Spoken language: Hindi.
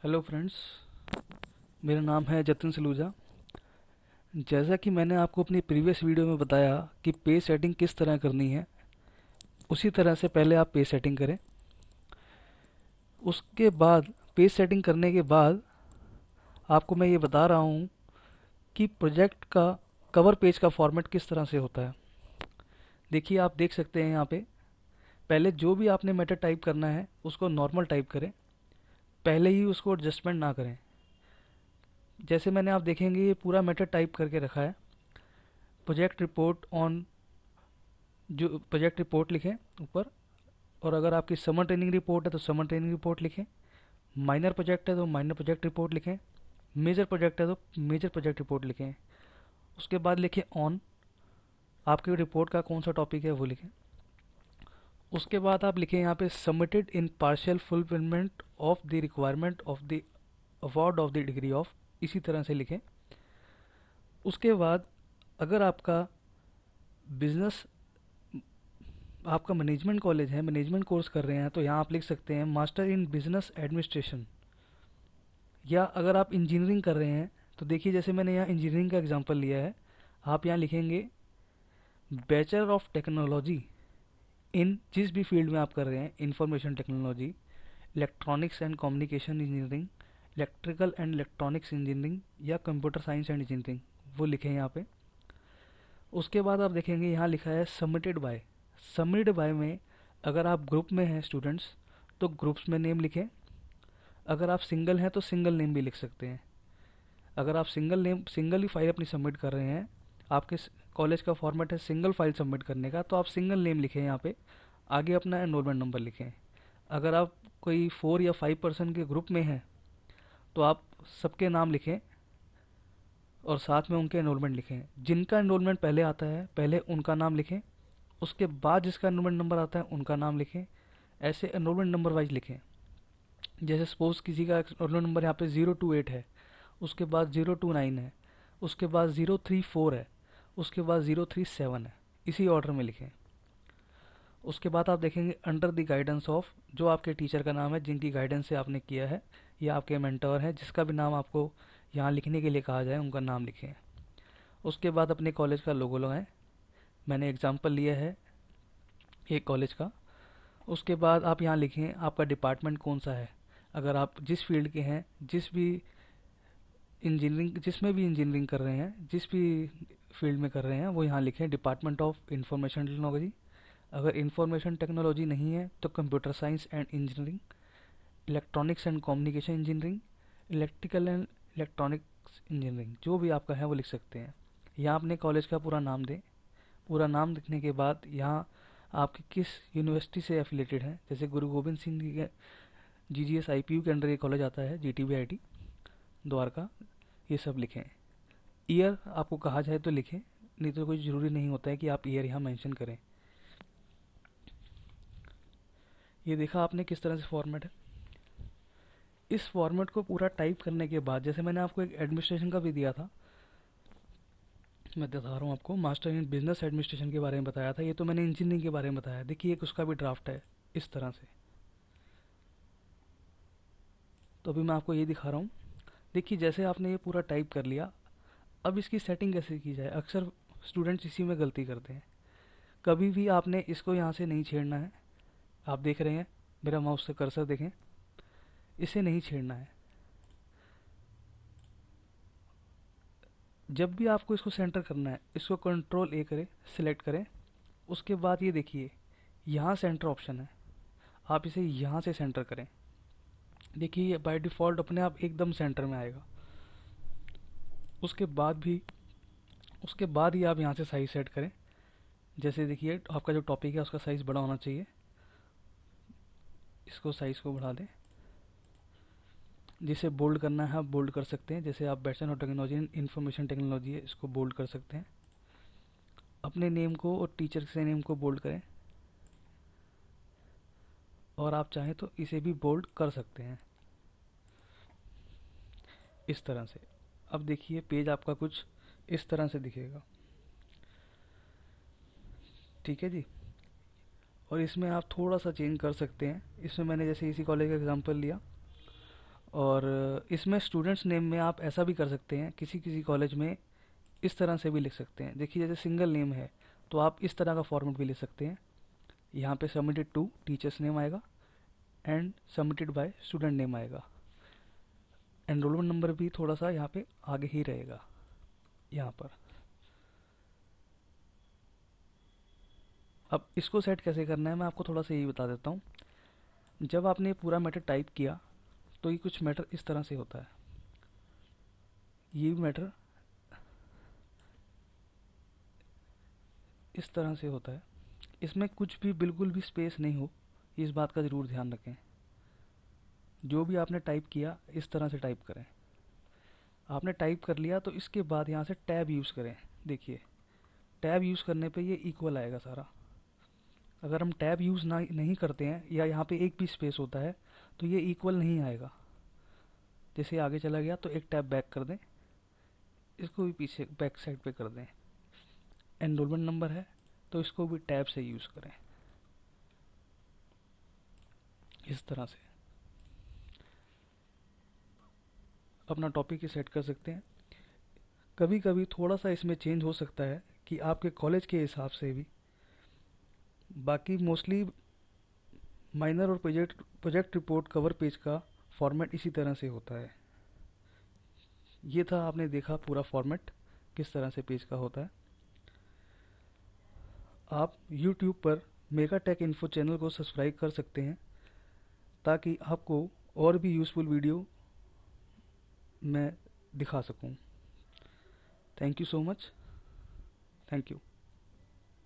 Hello friends. मेरा नाम है जतिन सलूजा। जैसा कि मैंने आपको अपनी प्रीवियस वीडियो में बताया कि पेज सेटिंग किस तरह करनी है, उसी तरह से पहले आप पेज सेटिंग करें। उसके बाद पेज सेटिंग करने के बाद आपको मैं ये बता रहा हूँ कि प्रोजेक्ट का कवर पेज का फॉर्मेट किस तरह से होता है। देखिए, आप देख सकते हैं यहाँ पे पहले जो भी आपने मेथड टाइप करना है उसको नॉर्मल टाइप करें, पहले ही उसको एडजस्टमेंट ना करें। जैसे मैंने आप देखेंगे ये पूरा मेथड टाइप करके रखा है। प्रोजेक्ट रिपोर्ट ऑन, जो प्रोजेक्ट रिपोर्ट लिखें ऊपर। और अगर आपकी समर ट्रेनिंग रिपोर्ट है तो समर ट्रेनिंग रिपोर्ट लिखें। माइनर प्रोजेक्ट है तो माइनर प्रोजेक्ट रिपोर्ट लिखें। मेजर प्रोजेक्ट है तो मेजर प्रोजेक्ट रिपोर्ट लिखें। उसके बाद लिखें ऑन, आपकी रिपोर्ट का कौन सा टॉपिक है वो लिखें। उसके बाद आप लिखें यहाँ पे submitted in partial fulfilment of the requirement of the award of the degree of, इसी तरह से लिखें। उसके बाद अगर आपका बिजनेस, आपका मैनेजमेंट कॉलेज है, मैनेजमेंट कोर्स कर रहे हैं, तो यहाँ आप लिख सकते हैं मास्टर इन बिजनेस एडमिनिस्ट्रेशन। या अगर आप इंजीनियरिंग कर रहे हैं तो देखिए, जैसे मैंने यहाँ इंजीनियरिंग का एग्जांपल लिया है, आप यहाँ लिखेंगे बैचलर ऑफ टेक्नोलॉजी इन, जिस भी फील्ड में आप कर रहे हैं, information technology, electronics and communication engineering, electrical and electronics engineering, या कंप्यूटर साइंस एंड इंजीनियरिंग, वो लिखें यहाँ पे। उसके बाद आप देखेंगे यहाँ लिखा है सबमिटेड बाय। सबमिटेड बाय में अगर आप ग्रुप में हैं स्टूडेंट्स तो ग्रुप्स में नेम लिखें। अगर आप सिंगल हैं तो सिंगल नेम भी लिख सकते हैं। अगर आप सिंगल ही फाइल अपनी सबमिट कर रहे हैं, आपके कॉलेज का फॉर्मेट है सिंगल फाइल सबमिट करने का, तो आप सिंगल नेम लिखें यहाँ पे, आगे अपना एनरोलमेंट नंबर लिखें। अगर आप कोई 4 या 5 पर्सन के ग्रुप में हैं तो आप सबके नाम लिखें और साथ में उनके एनरोलमेंट लिखें। जिनका एनरोलमेंट पहले आता है पहले उनका नाम लिखें, उसके बाद जिसका एनरोलमेंट नंबर आता है उनका नाम लिखें। ऐसे एनरोलमेंट नंबर वाइज लिखें। जैसे सपोज किसी का एनरोलमेंट नंबर यहाँ पे 028 है, उसके बाद 029 है, उसके बाद 034 है, उसके बाद 037 है, इसी ऑर्डर में लिखें। उसके बाद आप देखेंगे अंडर द गाइडेंस ऑफ, जो आपके टीचर का नाम है जिनकी गाइडेंस से आपने किया है, या आपके मेंटर हैं जिसका भी नाम आपको यहाँ लिखने के लिए कहा जाए उनका नाम लिखें। उसके बाद अपने कॉलेज का लोगो लगाएं। मैंने एग्जांपल लिया है एक कॉलेज का। उसके बाद आप यहाँ लिखें आपका डिपार्टमेंट कौन सा है। अगर आप जिस फील्ड के हैं, जिसमें भी इंजीनियरिंग कर रहे हैं, जिस भी फील्ड में कर रहे हैं, वो यहाँ लिखें डिपार्टमेंट ऑफ इंफॉर्मेशन टेक्नोलॉजी। अगर इंफॉर्मेशन टेक्नोलॉजी नहीं है तो computer science and engineering, electronics and communication engineering, electrical and electronics engineering, जो भी आपका है वो लिख सकते हैं। यहाँ अपने कॉलेज का पूरा नाम दें। पूरा नाम लिखने के बाद यहाँ आपकी किस यूनिवर्सिटी से एफिलेटेड है, जैसे गुरु गोविंद सिंह जी के GGS IPU के अंडर ये कॉलेज आता है, GTB IT द्वारका, ये सब लिखें। ईयर आपको कहा जाए तो लिखें, नहीं तो कोई ज़रूरी नहीं होता है कि आप ईयर यहाँ मेंशन करें। ये देखा आपने किस तरह से फॉर्मेट है। इस फॉर्मेट को पूरा टाइप करने के बाद, जैसे मैंने आपको एक एडमिनिस्ट्रेशन का भी दिया था, मैं बता रहा हूँ आपको, मास्टर इन बिजनेस एडमिनिस्ट्रेशन के बारे में बताया था, ये तो मैंने इंजीनियरिंग के बारे में बताया। देखिए एक उसका भी ड्राफ्ट है इस तरह से। तो अभी मैं आपको ये दिखा रहा हूँ। देखिए जैसे आपने ये पूरा टाइप कर लिया, अब इसकी सेटिंग कैसे की जाए। अक्सर स्टूडेंट्स इसी में गलती करते हैं। कभी भी आपने इसको यहाँ से नहीं छेड़ना है। आप देख रहे हैं मेरा माउस से कर्सर देखें, इसे नहीं छेड़ना है। जब भी आपको इसको सेंटर करना है, इसको कंट्रोल A करें, सिलेक्ट करें। उसके बाद ये देखिए यहाँ सेंटर ऑप्शन है, आप इसे यहाँ से सेंटर करें। देखिए ये बाय डिफ़ॉल्ट अपने आप एकदम सेंटर में आएगा। उसके बाद भी उसके बाद ही आप यहाँ से साइज सेट करें। जैसे देखिए आपका जो टॉपिक है उसका साइज़ बड़ा होना चाहिए, इसको साइज़ को बढ़ा दें। जिसे बोल्ड करना है आप बोल्ड कर सकते हैं, जैसे आप bachelor of technology in information technology है, इसको बोल्ड कर सकते हैं। अपने नेम को और टीचर से नेम को बोल्ड करें, और आप चाहें तो इसे भी बोल्ड कर सकते हैं इस तरह से। अब देखिए पेज आपका कुछ इस तरह से दिखेगा। ठीक है जी। और इसमें आप थोड़ा सा चेंज कर सकते हैं। इसमें मैंने जैसे इसी कॉलेज का एग्जांपल लिया, और इसमें स्टूडेंट्स नेम में आप ऐसा भी कर सकते हैं, किसी किसी कॉलेज में इस तरह से भी लिख सकते हैं। देखिए जैसे सिंगल नेम है तो आप इस तरह का फॉर्मेट भी ले सकते हैं। यहाँ पे सबमिटेड टू टीचर्स नेम आएगा and submitted by student name आएगा। एनरोलमेंट नंबर भी थोड़ा सा यहाँ पे आगे ही रहेगा यहाँ पर। अब इसको सेट कैसे करना है मैं आपको थोड़ा सा यही बता देता हूँ। जब आपने पूरा मैटर टाइप किया तो ये कुछ मैटर इस तरह से होता है। ये मैटर इस तरह से होता है। इसमें कुछ भी बिल्कुल भी स्पेस नहीं हो, इस बात का ज़रूर ध्यान रखें। जो भी आपने टाइप किया इस तरह से टाइप करें। आपने टाइप कर लिया तो इसके बाद यहाँ से टैब यूज़ करें। देखिए टैब यूज़ करने पे ये इक्वल आएगा सारा। अगर हम टैब यूज़ ना नहीं करते हैं या यहाँ पे एक भी स्पेस होता है तो ये इक्वल नहीं आएगा। जैसे आगे चला गया तो एक टैब बैक कर दें, इसको भी पीछे बैक साइड पे कर दें। एनरोलमेंट नंबर है तो इसको भी टैब से यूज़ करें इस तरह से। अपना टॉपिक ही सेट कर सकते हैं। कभी कभी थोड़ा सा इसमें चेंज हो सकता है कि आपके कॉलेज के हिसाब से भी। बाकी मोस्टली माइनर और प्रोजेक्ट रिपोर्ट कवर पेज का फॉर्मेट इसी तरह से होता है। ये था, आपने देखा पूरा फॉर्मेट किस तरह से पेज का होता है। आप YouTube पर मेगा टेक इन्फो चैनल को सब्सक्राइब कर सकते हैं ताकि आपको और भी यूज़फुल वीडियो मैं दिखा सकूं। Thank you so much. Thank you.